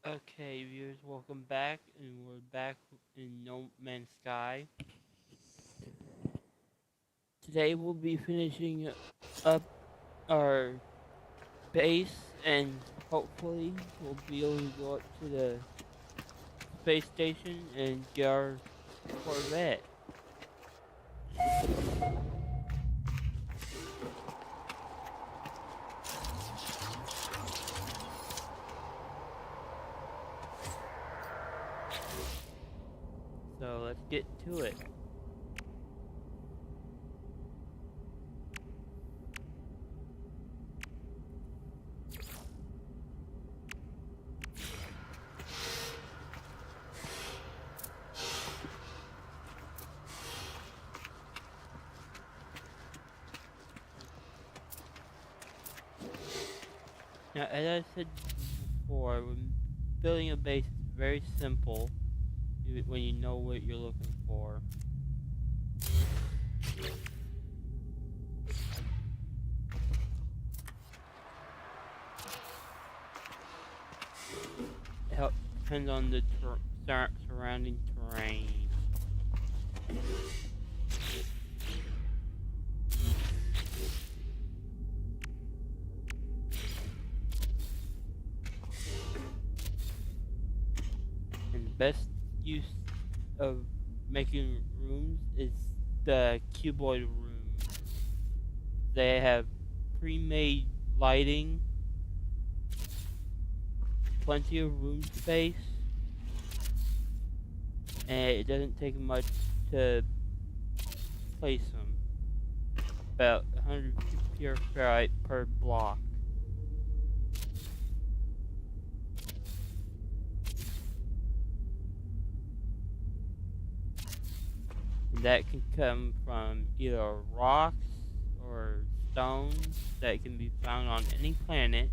Okay, viewers, welcome back, and we're back in No Man's Sky. Today we'll be finishing up our base, and hopefully we'll be able to go up to the space station and get our Corvette. So let's get to it. Now, as I said before, when building a base is very simple when you know what you're looking for. Help depends on the surrounding terrain. And the best use of making rooms is the cuboid room. They have pre-made lighting, plenty of room space, and it doesn't take much to place them. About 100 pure ferrite per block. And that can come from either rocks or stones that can be found on any planet.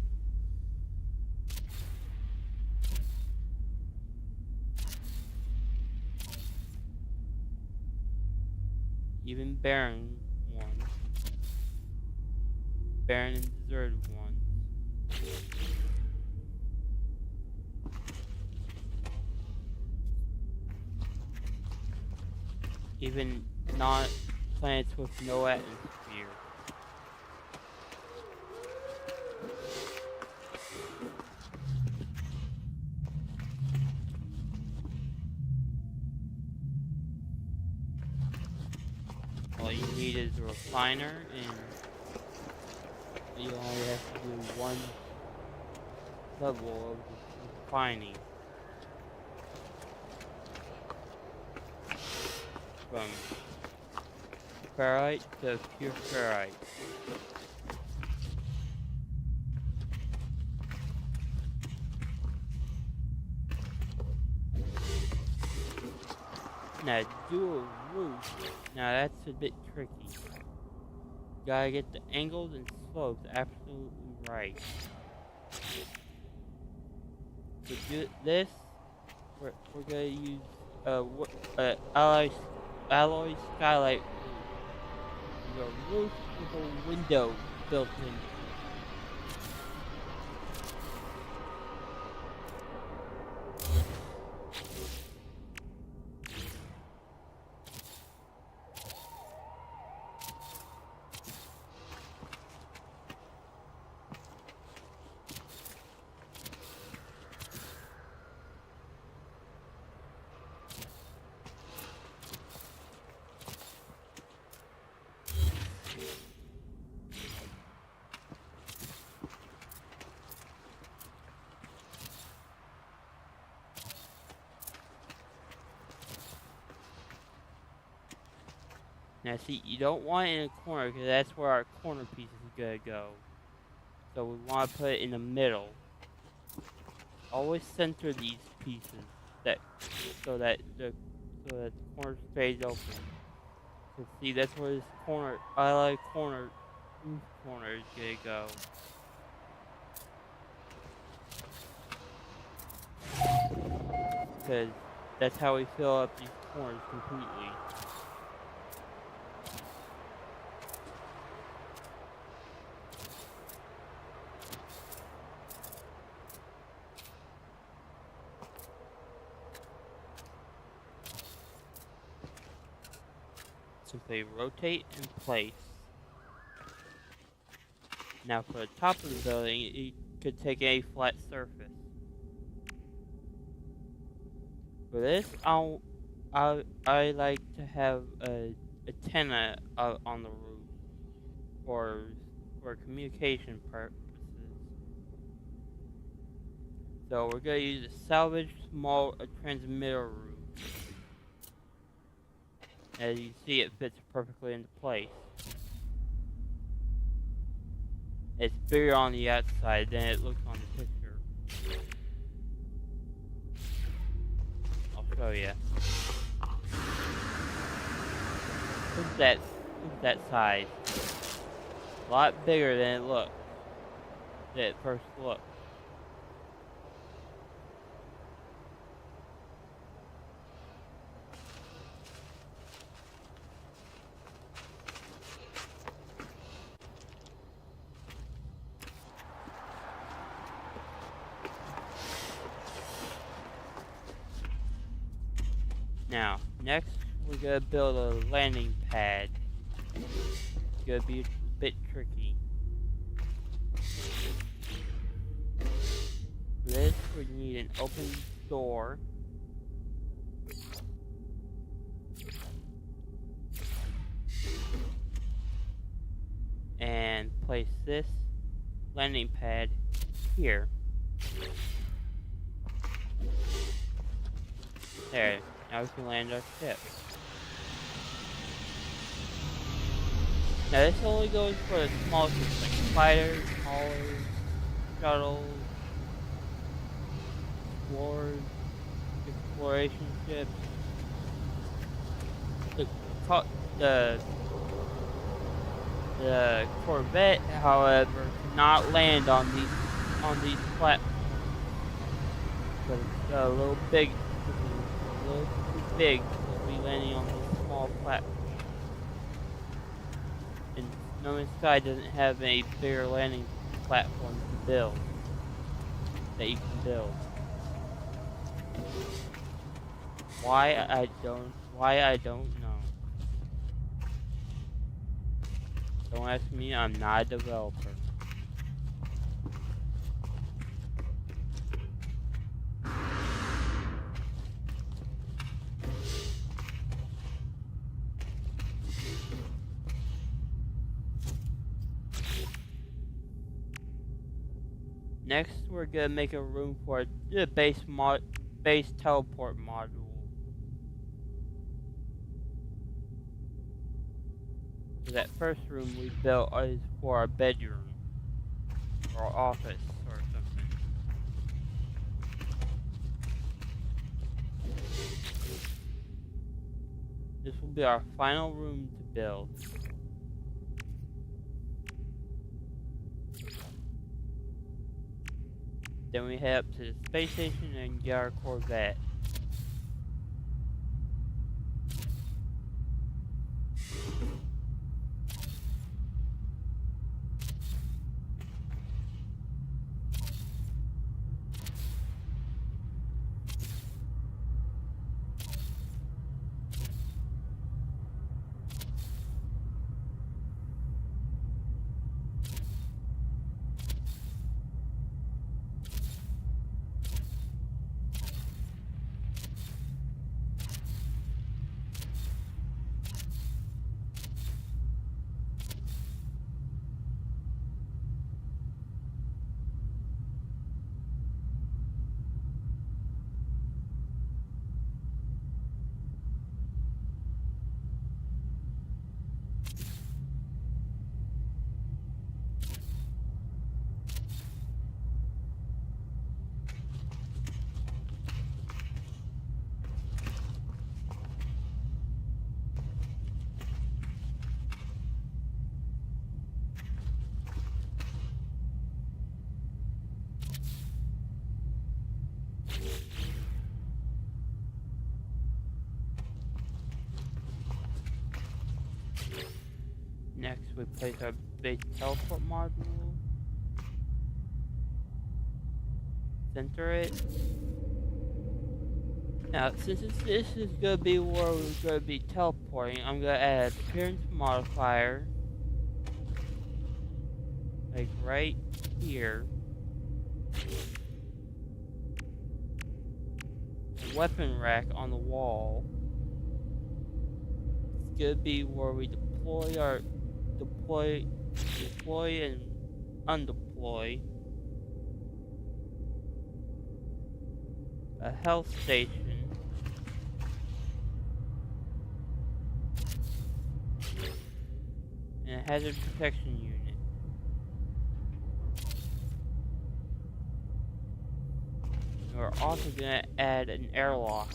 Even barren ones. Barren and deserted ones. Even not planets with no atmosphere. All you need is a refiner, and you only have to do one level of refining. From ferrite to pure ferrite. Now dual roof, now that's a bit tricky. Gotta get the angles and slopes absolutely right. To do this, we're gonna use alloy skylight roof. The roof with a window built in. Now see, you don't want it in a corner because that's where our corner piece is gonna go. So we want to put it in the middle. Always center these pieces that so that the corner stays open. So see, that's where this corner, roof corner is gonna go. Because that's how we fill up these corners completely. simply rotate and place. Now for the top of the building, you could take a flat surface. For this, I like to have a antenna on the roof for communication purposes. So we're gonna use a salvaged small transmitter roof. As you see, it fits perfectly into place. It's bigger on the outside than it looks on the picture. I'll show you. Look at that size. A lot bigger than it looks. At first look. Now, next we're gonna build a landing pad. It's gonna be a bit tricky. For this, we need an open door. And place this landing pad here. There. Now we can land our ship. Now this only goes for the small ships like spiders, haulers, shuttles, explorers, exploration ships. The Corvette, however, cannot land on these platforms. Because it's a little big. A little too big to be landing on this small platform. And No Man's Sky doesn't have a bigger landing platform to build that you can build. Why I don't know. Don't ask me, I'm not a developer. Next, we're gonna make a room for the base teleport module. So that first room we built is for our bedroom or office or something. This will be our final room to build. Then we head up to the space station and get our Corvette. Next, we place our base teleport module. Center it. Now, since this is gonna be where we're gonna be teleporting, I'm gonna add appearance modifier, like right here. A weapon rack on the wall. It's gonna be where we deploy and undeploy. A health station. And a hazard protection unit. And we're also gonna add an airlock.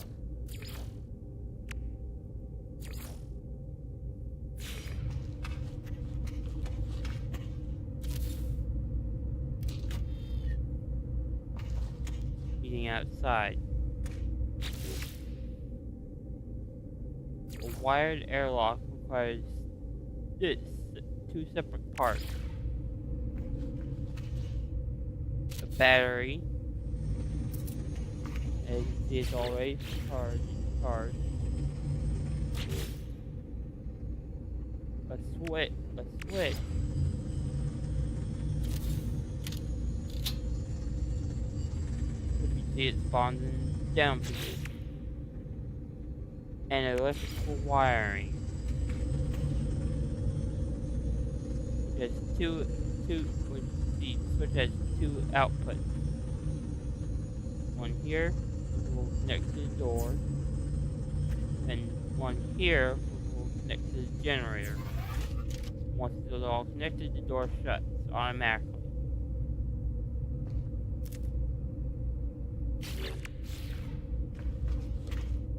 Leading outside. A wired airlock requires this, two separate parts. A battery. As you can see, it's already charged. A switch. As you can see, it spawns in down position. And electrical wiring. There's when the switch has two outputs. One here will connect to the door, and one here will connect to the generator. Once it's all connected, the door shuts automatically.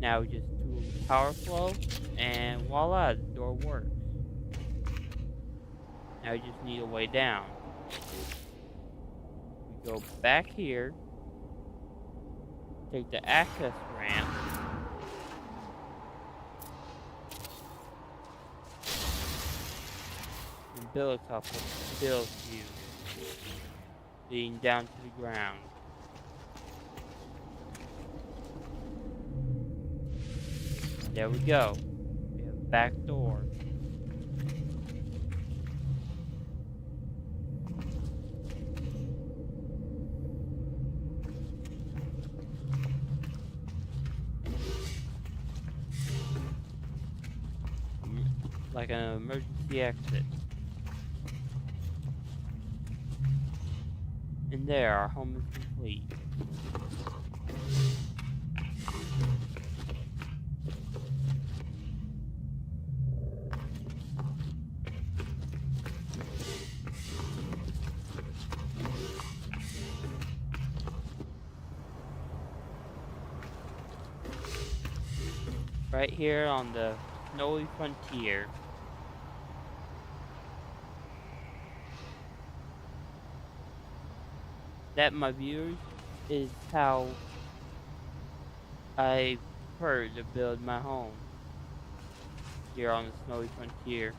Now we just do power flow, and voila, the door works. Now we just need a way down. We go back here, take the access ramp, and build a couple build views leading down to the ground. There we go. We have a back door. Like an emergency exit. And there, our home is complete. Right here on the snowy frontier. That, my viewers, is how I prefer to build my home here on the snowy frontier.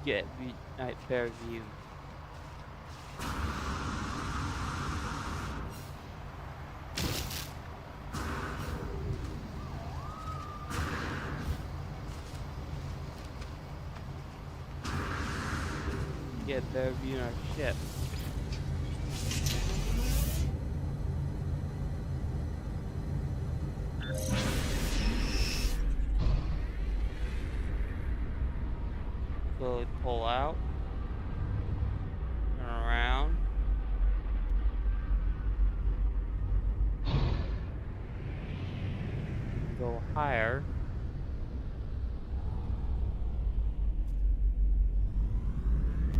Get night fair view. Get a better view in our ship. Slowly pull out. Turn around. Go higher.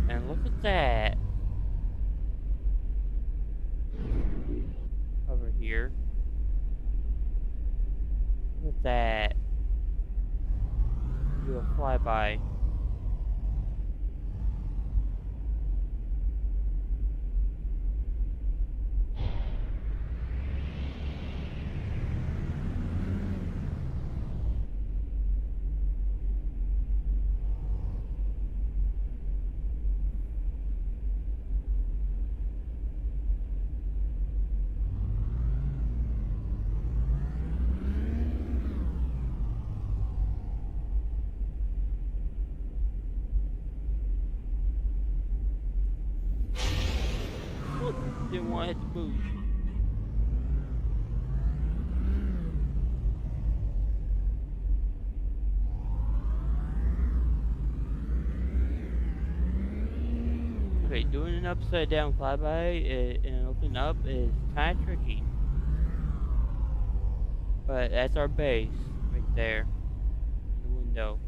And look at that. Over here. Look at that. Do a flyby. Didn't want to hit the boost. Okay, doing an upside down flyby and open up is kind of tricky. But that's our base right there in the window.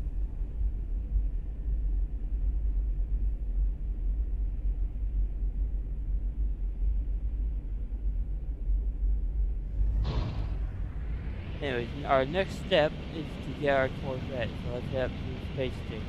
Anyways, our next step is to get our Corvette, so let's head up to the space station.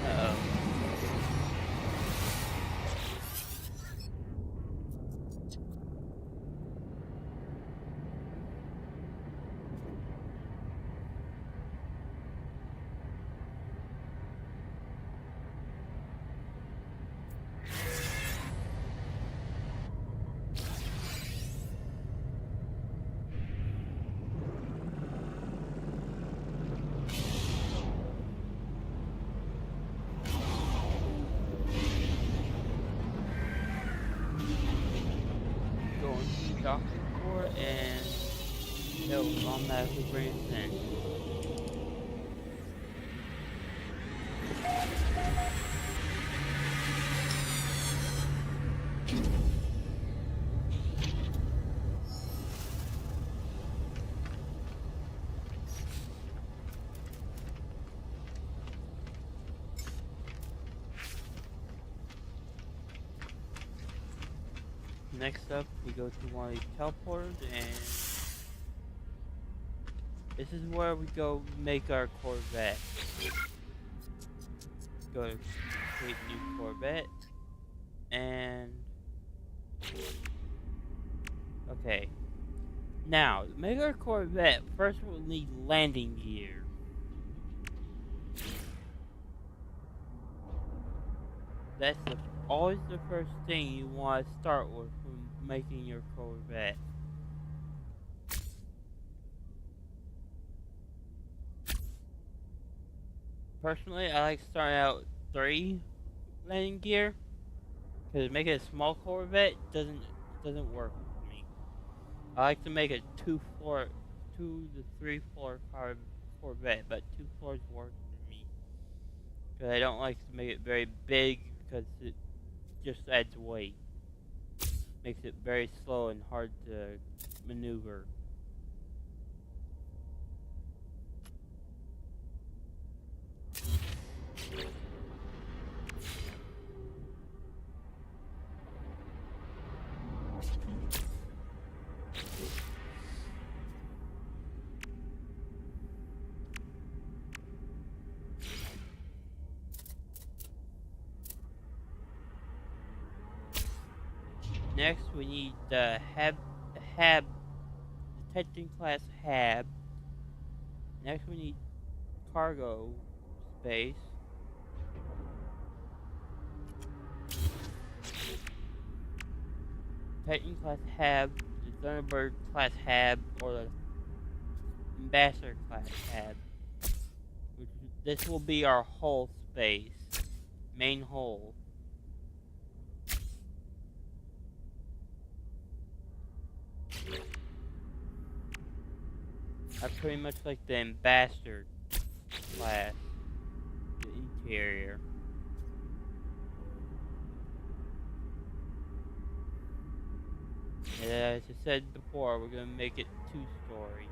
Uh-oh. Going to the docking port and it'll automatically bring us in. Next up, we go to one of these teleporters, and this is where we go make our Corvette. Go to create new Corvette, and okay. Now, to make our Corvette, first we'll need landing gear. That's always the first thing you want to start with when making your Corvette. Personally, I like starting out with 3 landing gear, because making a small Corvette doesn't work for me. I like to make a 2 to 3 floor Corvette, but 2 floors work for me. Because I don't like to make it very big, because it just adds weight. Makes it very slow and hard to maneuver. Next, we need the detection class HAB. Next, we need cargo space. Titan class HAB, the Thunderbird class HAB, or the Ambassador class HAB. This will be our hull space, main hull. I pretty much like the Ambassador class, the interior. And as I said before, we're gonna make it 2-story.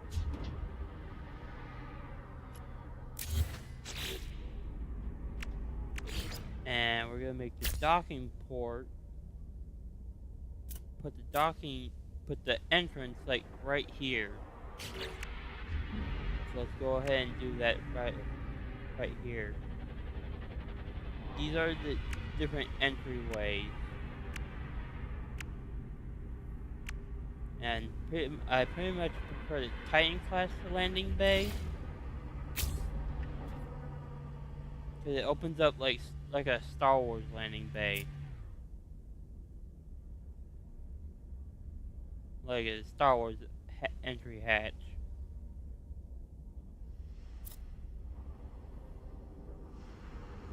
And we're gonna make the docking port. Put the entrance like right here. So let's go ahead and do that right here. These are the different entryways. And I pretty much prefer the Titan class landing bay, because it opens up like a Star Wars landing bay. like a Star Wars entry hatch.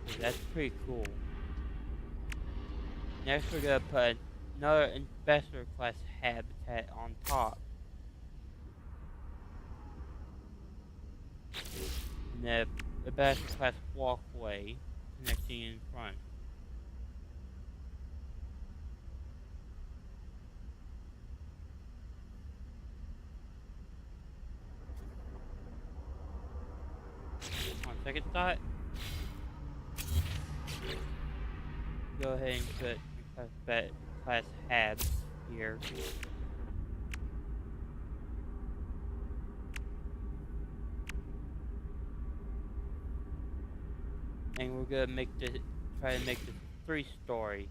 So that's pretty cool. Next we're gonna put another Ambassador class habitat on top. And the Ambassador class walkway connecting in front. On second thought, go ahead and put class hab here. And we're gonna try to make this 3-story.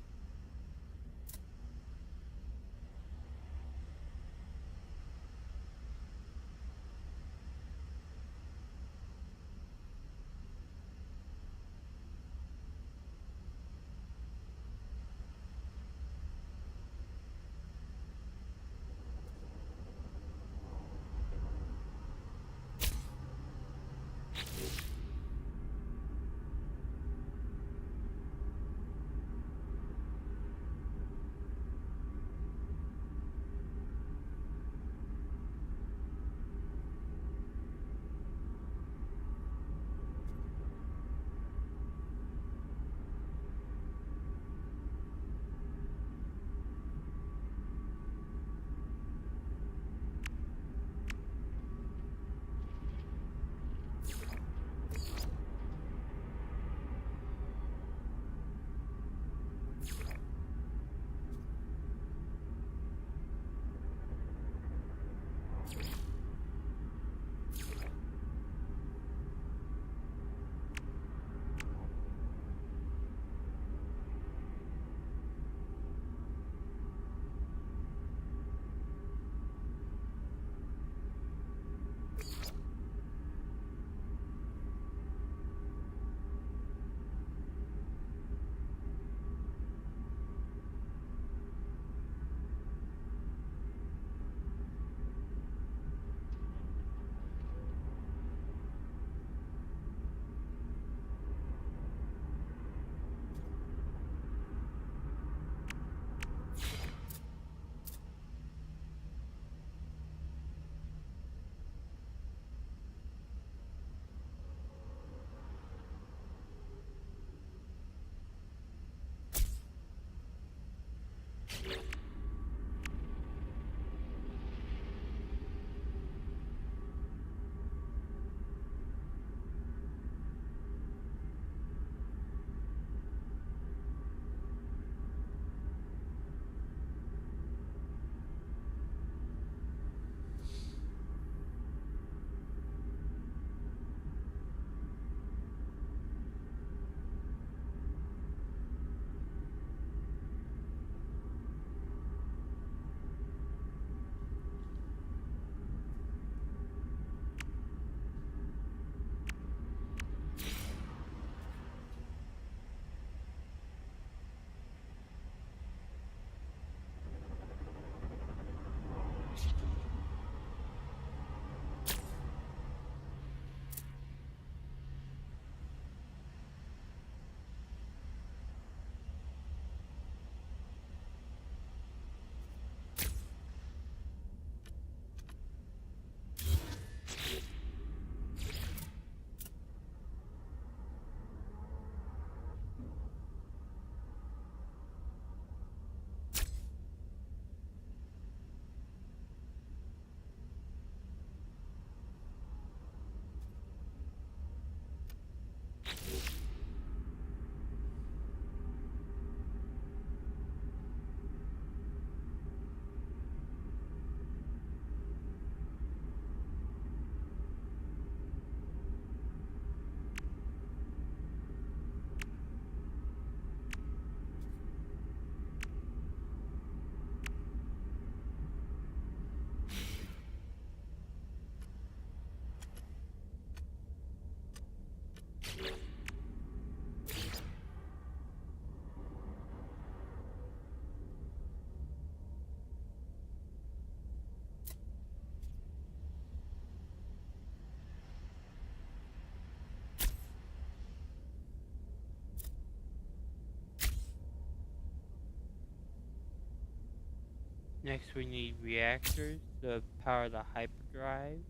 Next we need reactors to power the hyperdrive.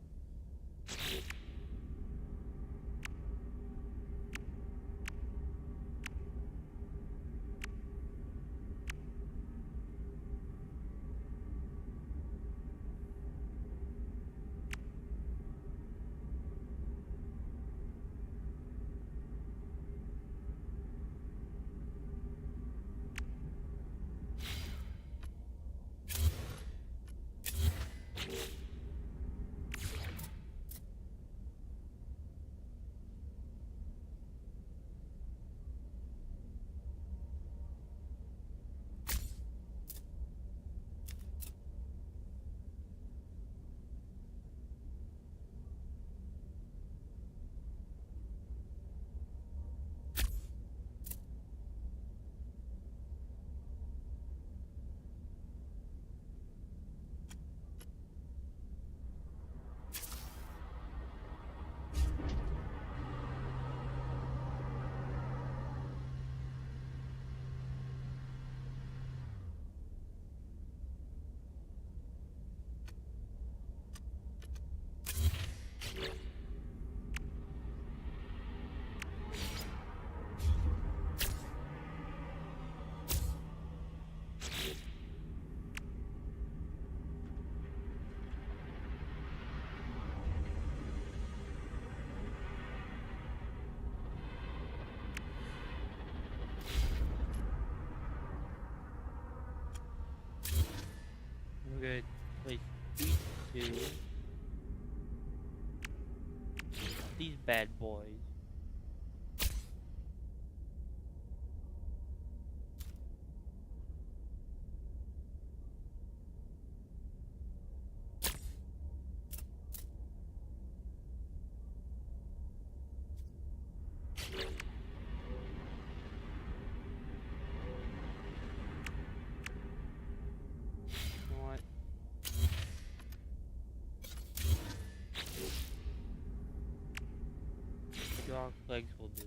We're gonna place these two. These bad boys. You know what? Dog legs will do.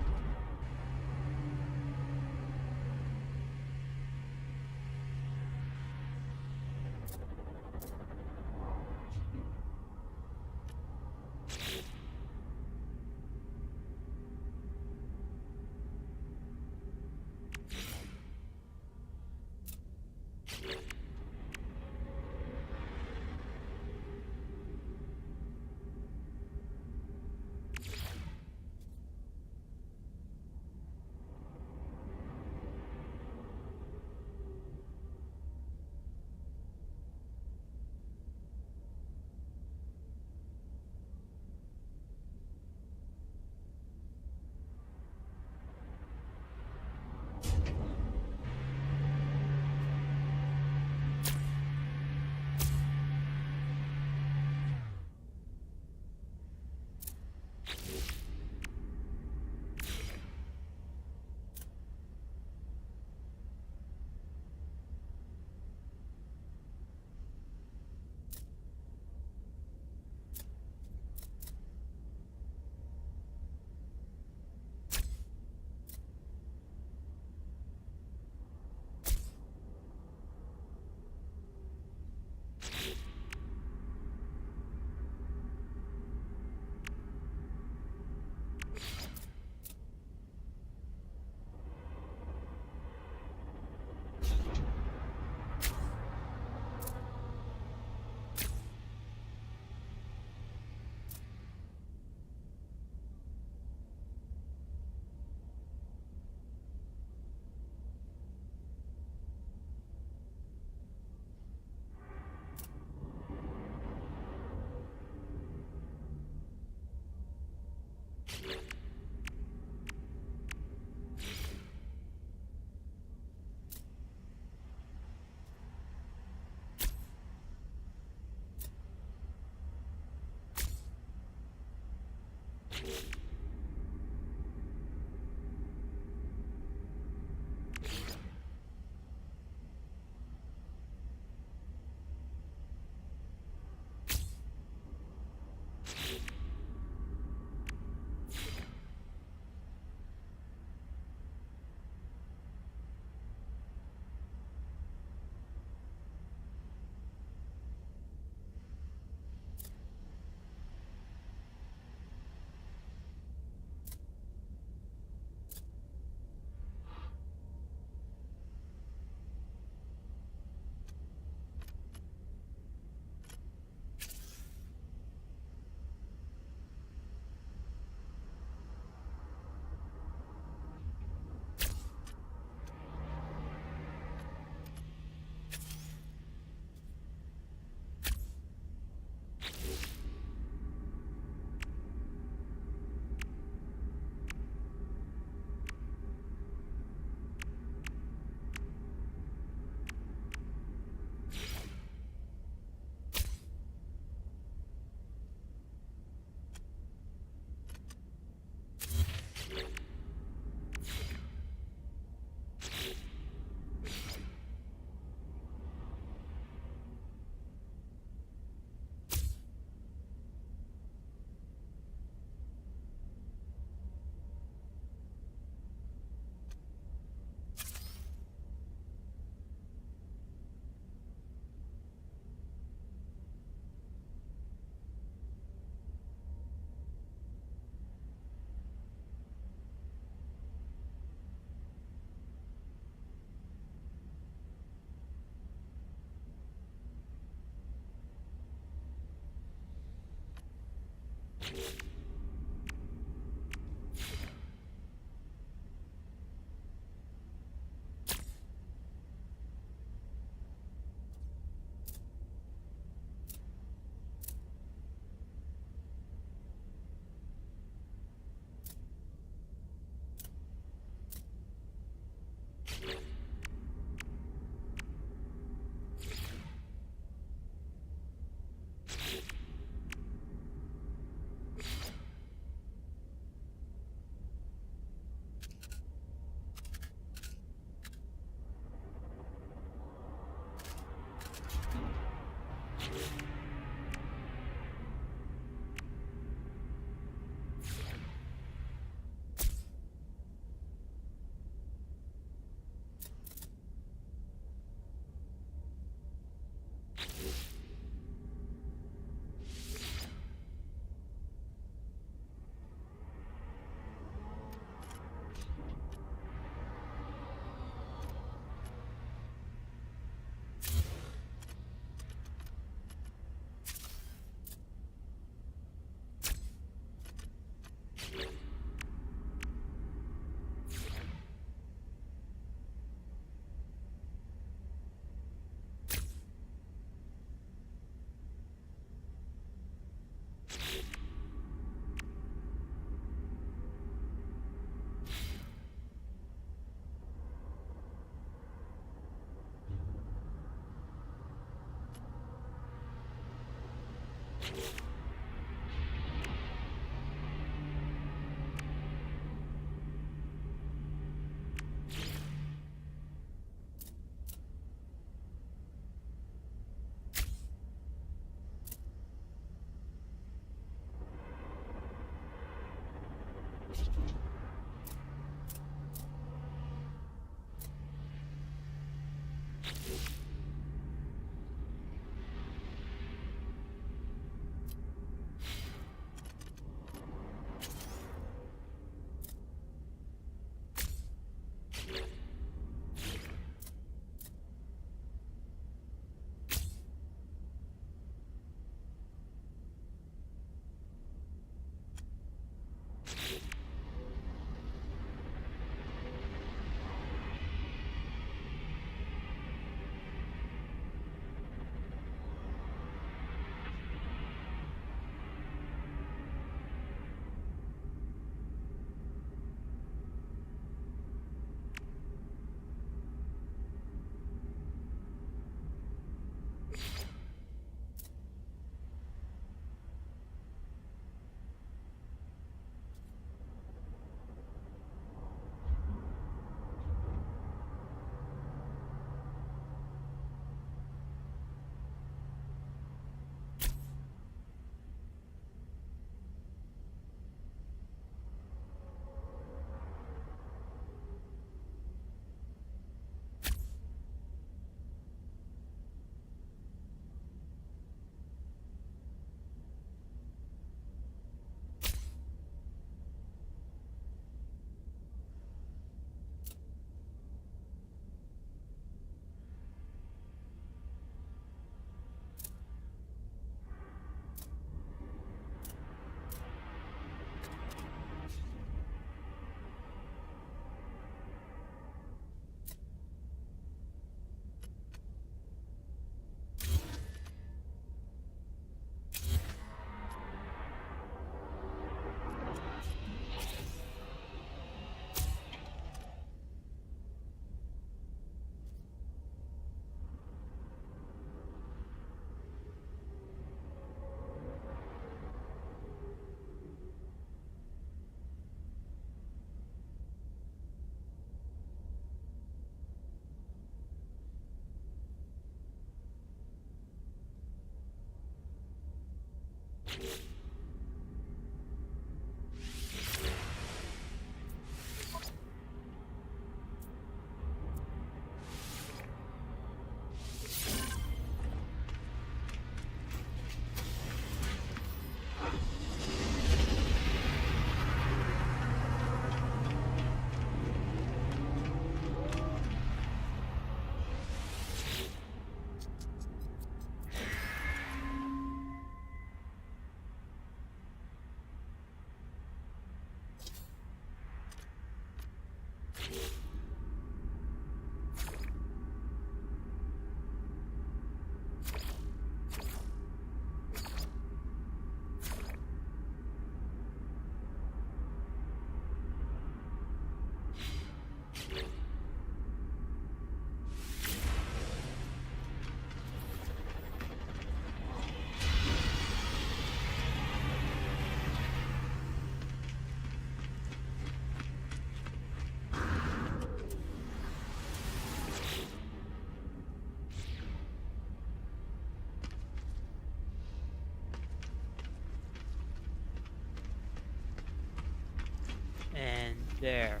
And there.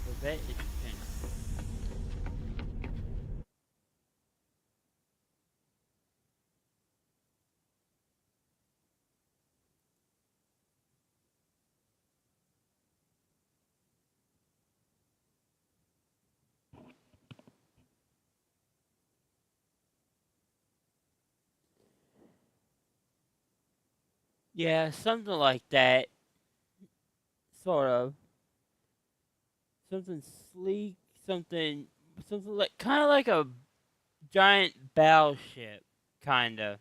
Prevent its change. Yeah, something like that. Sort of. Something sleek, something like kind of like a giant battleship, kinda.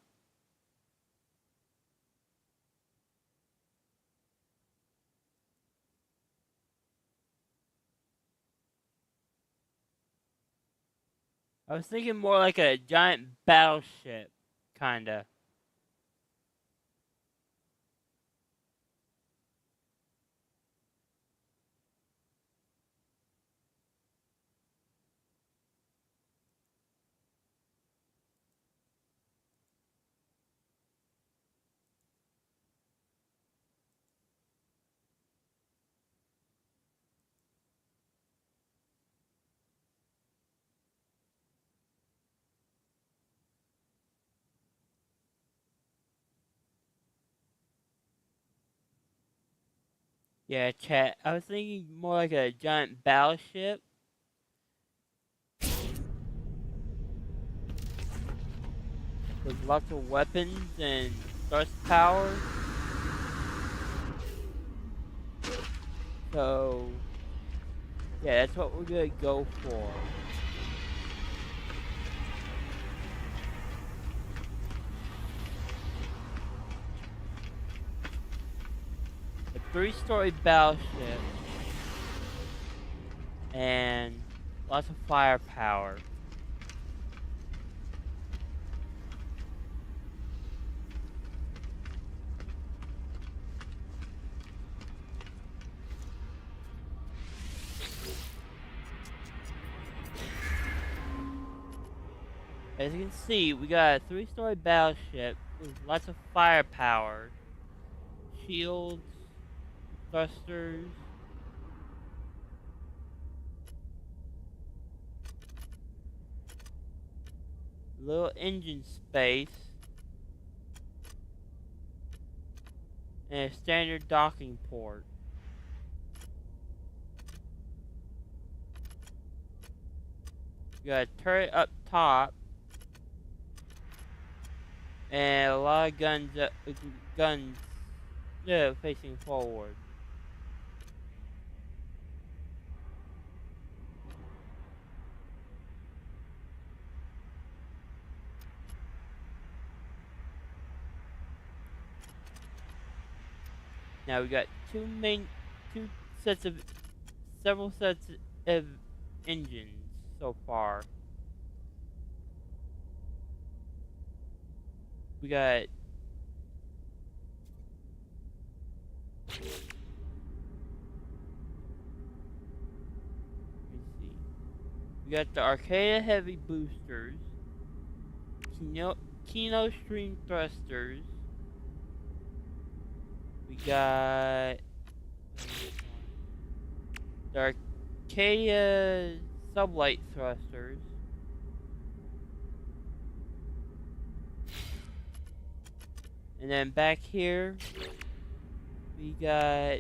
I was thinking more like a giant battleship, kinda. Yeah, chat. I was thinking more like a giant battleship with lots of weapons and thrust power. So, yeah, that's what we're gonna go for. A 3-story battleship and lots of firepower. As you can see, we got a 3-story battleship with lots of firepower, shields, thrusters, little engine space, and a standard docking port. We got a turret up top, and a lot of guns facing forward. Now we got two sets of, several sets of engines so far. We got let me see. We got the Arcada heavy boosters, Kino Stream thrusters, We got the Arcadia sublight thrusters. And then back here, we got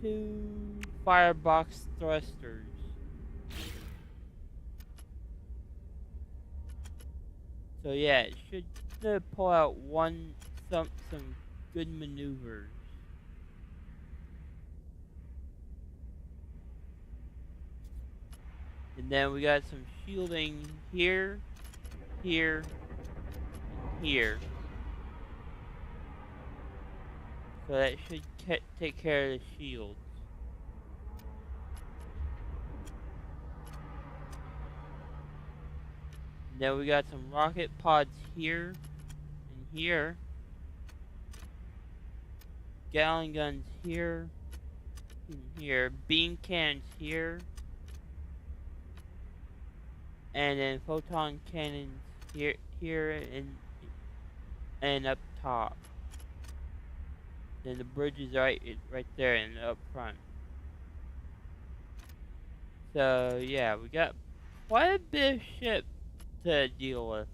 2 firebox thrusters. So yeah, it should pull out some good maneuvers. And then we got some shielding here, here, and here. So that should take care of the shields. And then we got some rocket pods here and here. Gallon guns here and here. Beam cannons here. And then photon cannons here and up top. Then the bridge is right there and up front. So yeah, we got quite a bit of ship to deal with.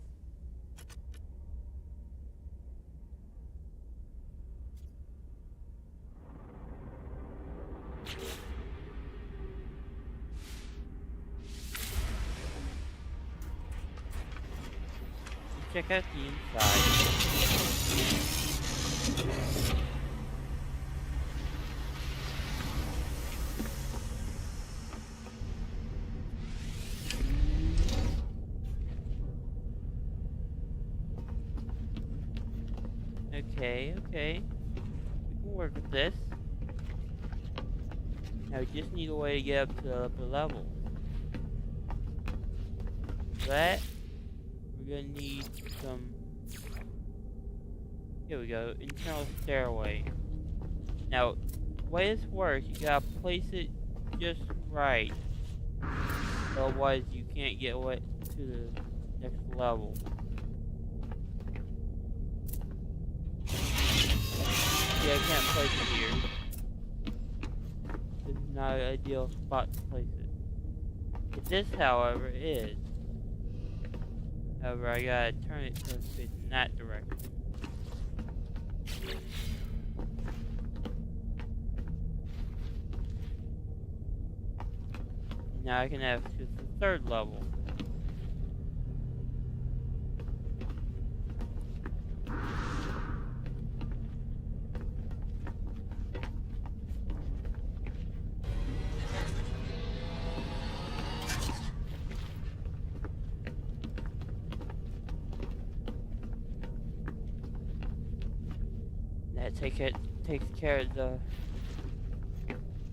Check out the inside. Okay. We can work with this. Now we just need a way to get up to the upper level. For that, we're gonna need some... Here we go, internal stairway. Now, the way this works, you gotta place it just right. Otherwise, you can't get away to the next level. Yeah, I can't place it here. This is not an ideal spot to place it. But this, however, is. However, I gotta turn it so it's facing that direction. Now I can have just the 3rd level. That takes care of the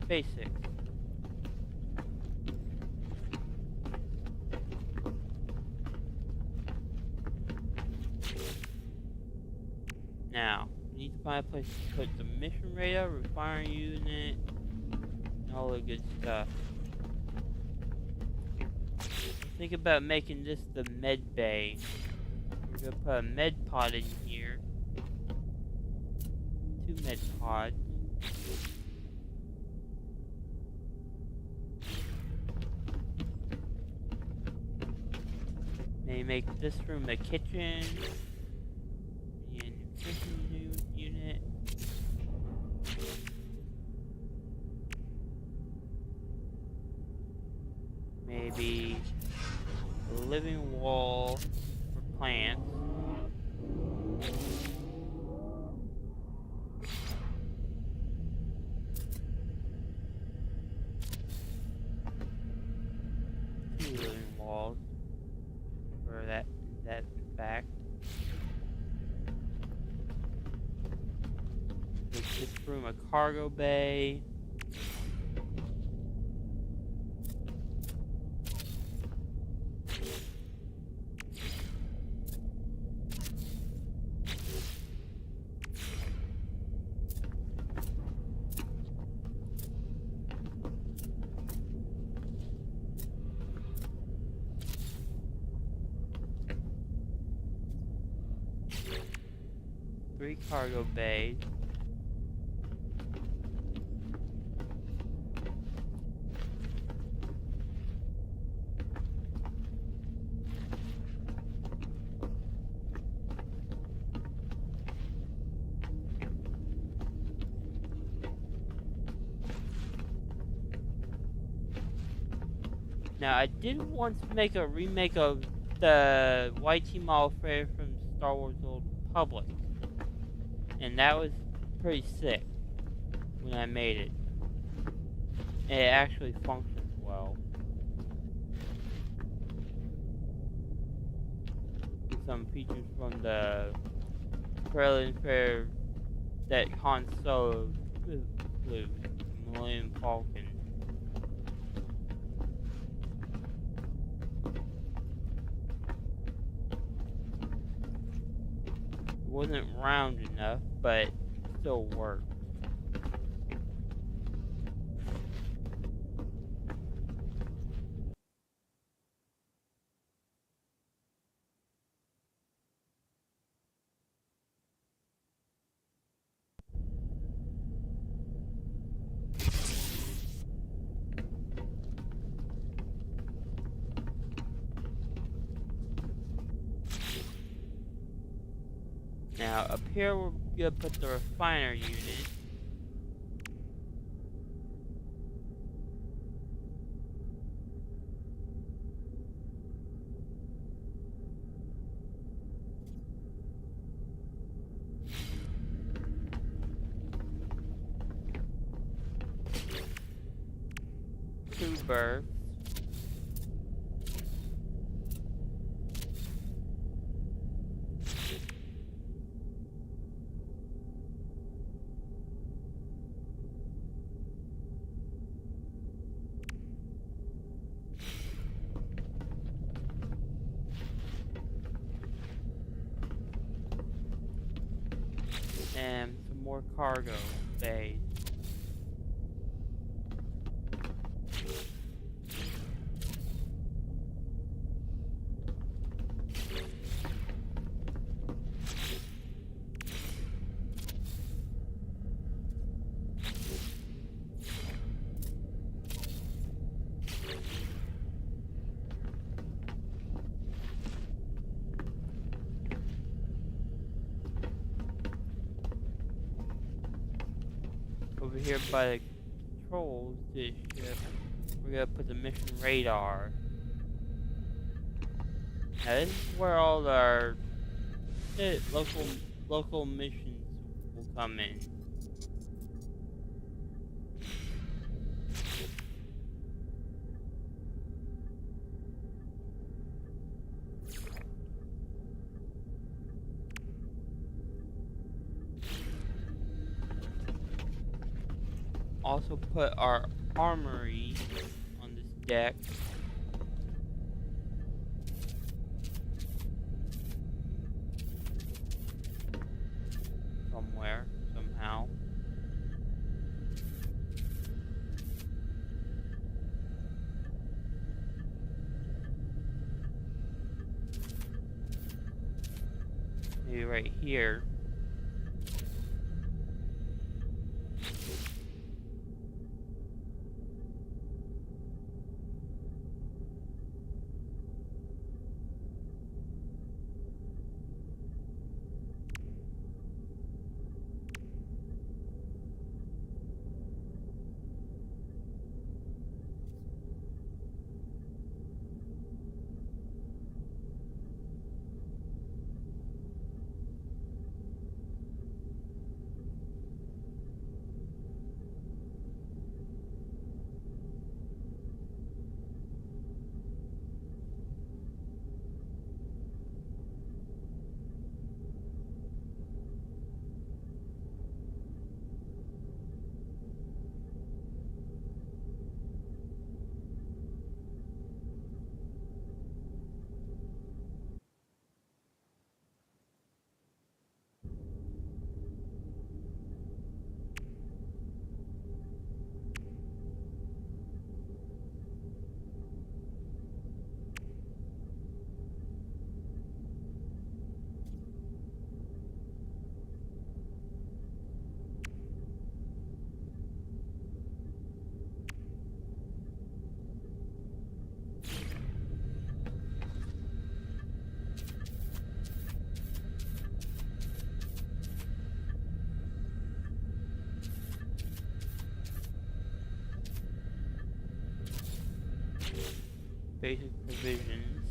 basics. Now, we need to find a place to put the mission radar, refinery unit, and all the good stuff. Think about making this the med bay. We're gonna put a med pod in here. 2 med pods. Maybe make this room a kitchen. And nutrition unit. Maybe a living wall for plants. Living walls for that in fact. Make this room a cargo bay. Three cargo bays. Now, I did once make a remake of the YT model flare from Star Wars Old Republic, and that was pretty sick when I made it. It actually functions well. Some features from the Krillin flare that Han Solo flew, Millennium Falcon. It wasn't round enough, but it still worked. Now, up here we're gonna put the refiner unit. Two berths. And some more cargo bays. Over here by the controls this ship, we're gonna put the mission radar. Now this is where all our local missions will come in. Also put our armory on this deck. Somewhere, somehow. Maybe right here. basic provisions.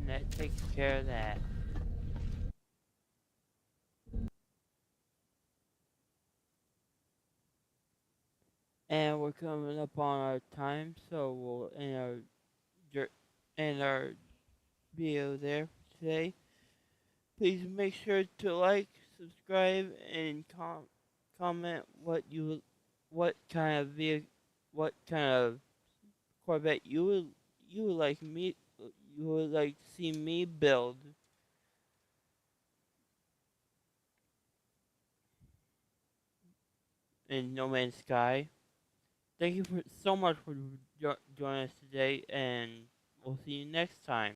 And that takes care of that. And we're coming up on our time, so we'll end our video there today. Please make sure to like, subscribe, and comment what kind of what kind of Corvette you would like me you would like to see me build in No Man's Sky. Thank you so much for joining us today, and we'll see you next time.